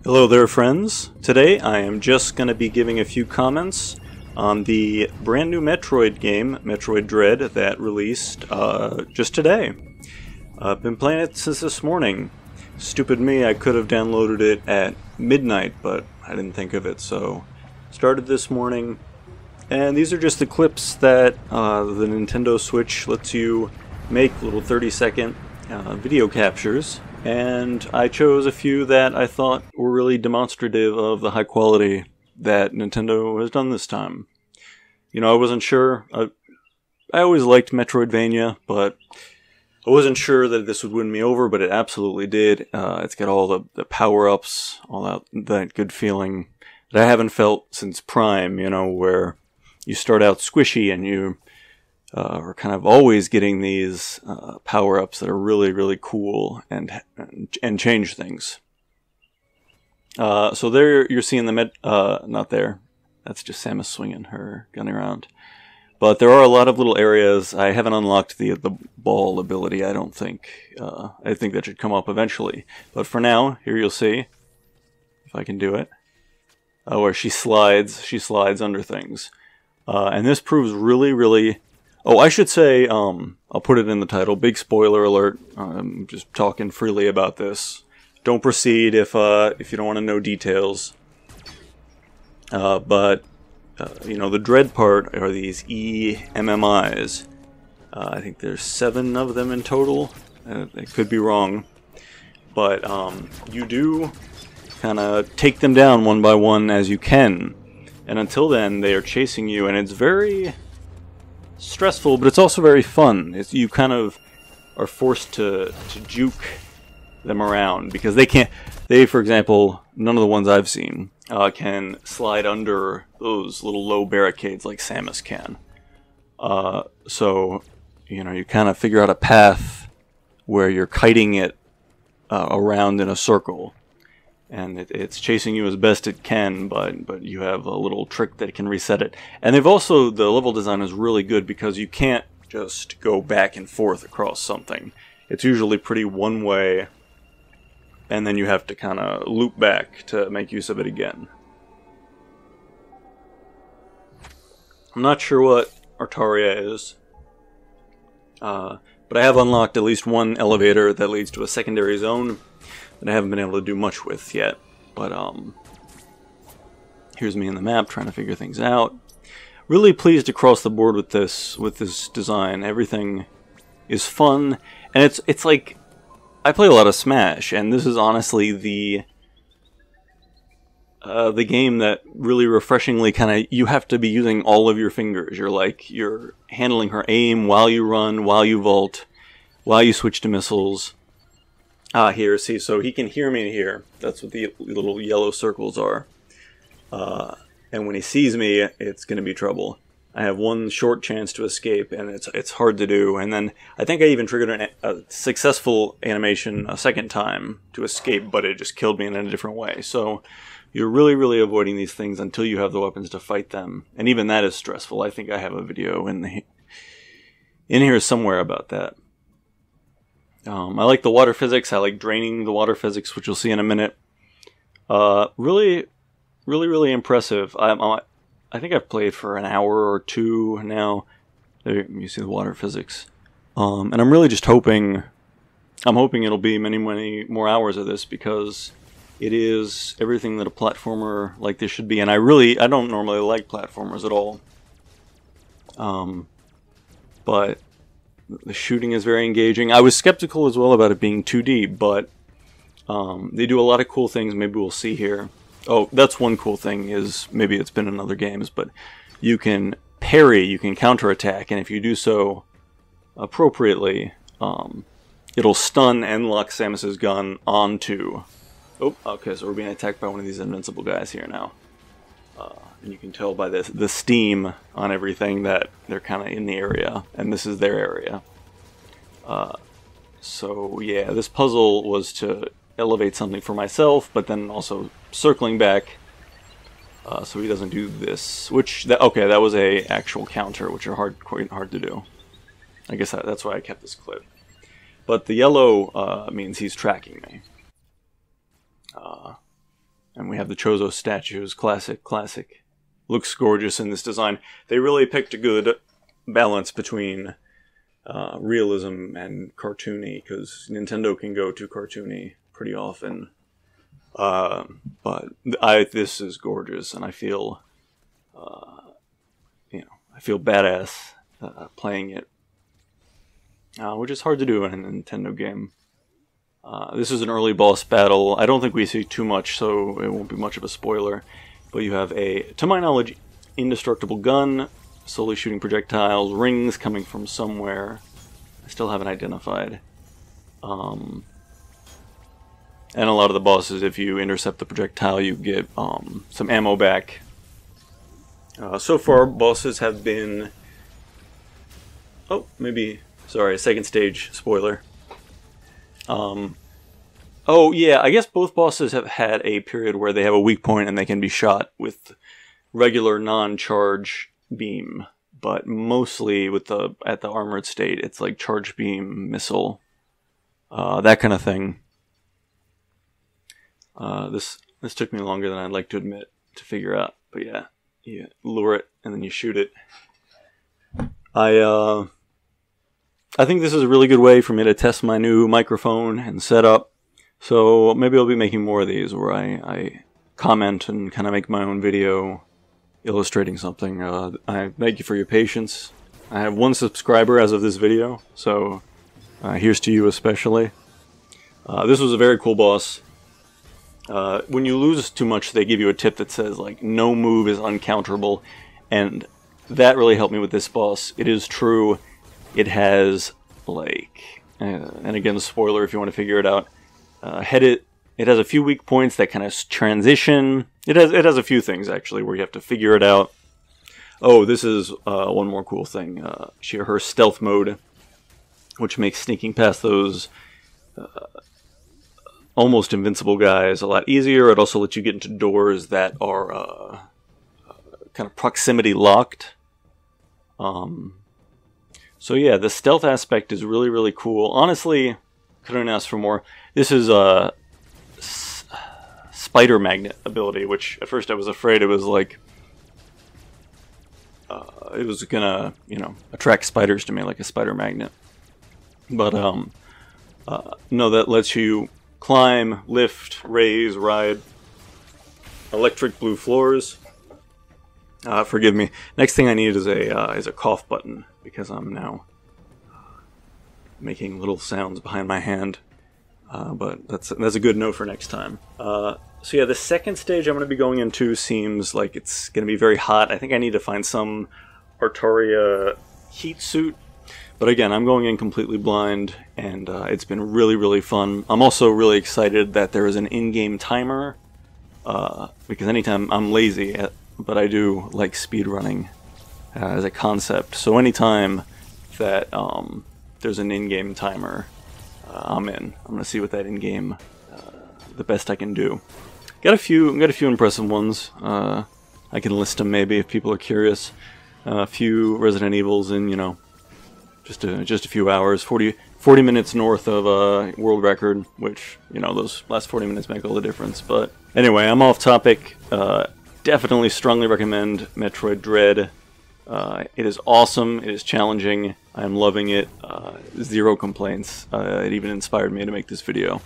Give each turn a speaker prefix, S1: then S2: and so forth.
S1: Hello there, friends. Today I am just going to be giving a few comments on the brand new Metroid game, Metroid Dread, that released just today. I've been playing it since this morning. Stupid me, I could have downloaded it at midnight, but I didn't think of it, so started this morning. And these are just the clips that the Nintendo Switch lets you make, little 30-second video captures. And I chose a few that I thought were really demonstrative of the high quality that Nintendo has done this time. You know, I wasn't sure. I always liked Metroidvania, but I wasn't sure that this would win me over, but it absolutely did. It's got all the power-ups, all that good feeling that I haven't felt since Prime, you know, where you start out squishy and you are kind of always getting these power-ups that are really, really cool and change things. So there you're seeing the not there. That's just Samus swinging her gun around. But there are a lot of little areas. I haven't unlocked the ball ability, I don't think. I think that should come up eventually. But for now, here you'll see, if I can do it, where she slides under things. And this proves really, really... Oh, I should say, I'll put it in the title, big spoiler alert. I'm just talking freely about this. Don't proceed if you don't want to know details. But you know, the Dread part are these EMMIs. I think there's 7 of them in total. I could be wrong. But you do kind of take them down one by one as you can. And until then, they are chasing you, and it's very stressful, but it's also very fun. You kind of are forced to juke them around, because they, for example, none of the ones I've seen can slide under those little low barricades like Samus can. So, you know, you kind of figure out a path where you're kiting it around in a circle. And it's chasing you as best it can, but you have a little trick that can reset it. And they've also, the level design is really good because you can't just go back and forth across something. It's usually pretty one way, and then you have to kind of loop back to make use of it again. I'm not sure what Artaria is, but I have unlocked at least one elevator that leads to a secondary zone that I haven't been able to do much with yet, but here's me in the map trying to figure things out. Really pleased across the board with this design. Everything is fun, and it's like, I play a lot of Smash, and this is honestly the game that really refreshingly kind of, you have to be using all of your fingers. You're handling her aim while you run, while you vault, while you switch to missiles. Here, see, so he can hear me here. That's what the little yellow circles are. And when he sees me, it's going to be trouble. I have one short chance to escape, and it's hard to do. And then I think I even triggered a successful animation a second time to escape, but it just killed me in a different way. So you're really, really avoiding these things until you have the weapons to fight them. And even that is stressful. I think I have a video in here somewhere about that. I like the water physics. I like draining the water physics, which you'll see in a minute. Really, really, really impressive. I think I've played for an hour or two now. There you see the water physics. And I'm really just hoping... I'm hoping it'll be many, many more hours of this, because it is everything that a platformer like this should be. And I don't normally like platformers at all. But the shooting is very engaging. I was skeptical as well about it being 2D, but they do a lot of cool things. Maybe we'll see here. Oh, that's one cool thing, is maybe it's been in other games, but you can parry, you can counterattack, and if you do so appropriately, it'll stun and lock Samus's gun onto... Oh, okay, so we're being attacked by one of these invincible guys here now. And you can tell by the steam on everything that they're kind of in the area, and this is their area. So yeah, this puzzle was to elevate something for myself, but then also circling back so he doesn't do this. Okay, that was a actual counter, which are quite hard to do. I guess that's why I kept this clip. But the yellow means he's tracking me. And we have the Chozo statues. Classic, classic. Looks gorgeous in this design. They really picked a good balance between realism and cartoony, because Nintendo can go too cartoony pretty often. But this is gorgeous, and I feel, I feel badass playing it, which is hard to do in a Nintendo game. This is an early boss battle. I don't think we see too much, so it won't be much of a spoiler. But you have a, to my knowledge, indestructible gun, slowly shooting projectiles, rings coming from somewhere. I still haven't identified. And a lot of the bosses, if you intercept the projectile, you get some ammo back. So far, bosses have been... Oh, maybe... Sorry, a second stage spoiler. Oh, yeah, I guess both bosses have had a period where they have a weak point and they can be shot with regular non-charge beam. But mostly with at the armored state, it's like charge beam, missile, that kind of thing. This took me longer than I'd like to admit to figure out. But yeah, you lure it and then you shoot it. I think this is a really good way for me to test my new microphone and setup. So maybe I'll be making more of these where I comment and kind of make my own video illustrating something. I thank you for your patience. I have 1 subscriber as of this video, so here's to you especially. This was a very cool boss. When you lose too much, they give you a tip that says, like, no move is uncounterable, and that really helped me with this boss. It is true. It has, like, and again, spoiler if you want to figure it out, it has a few weak points that kind of transition. It has a few things, actually, where you have to figure it out. Oh, this is one more cool thing. Her stealth mode, which makes sneaking past those almost invincible guys a lot easier. It also lets you get into doors that are kind of proximity locked. So yeah, the stealth aspect is really, really cool. Honestly, couldn't ask for more. This is a spider magnet ability, which at first I was afraid it was like it was gonna, attract spiders to me like a spider magnet. But no, that lets you climb, lift, raise, ride electric blue floors. Forgive me. Next thing I need is a cough button, because I'm now making little sounds behind my hand. But that's a good note for next time. So yeah, the second stage I'm going to be going into seems like it's going to be very hot. I think I need to find some Artaria heat suit. But again, I'm going in completely blind, and it's been really, really fun. I'm also really excited that there is an in-game timer, because anytime I'm lazy, but I do like speedrunning as a concept. So anytime that there's an in-game timer, I'm in. I'm going to see what that in-game, the best I can do. Got a few impressive ones. I can list them maybe if people are curious. A few Resident Evils in, just a few hours. 40 minutes north of world record, which, those last 40 minutes make all the difference. But anyway, I'm off topic. Definitely strongly recommend Metroid Dread. It is awesome. It is challenging. I'm loving it. Zero complaints. It even inspired me to make this video.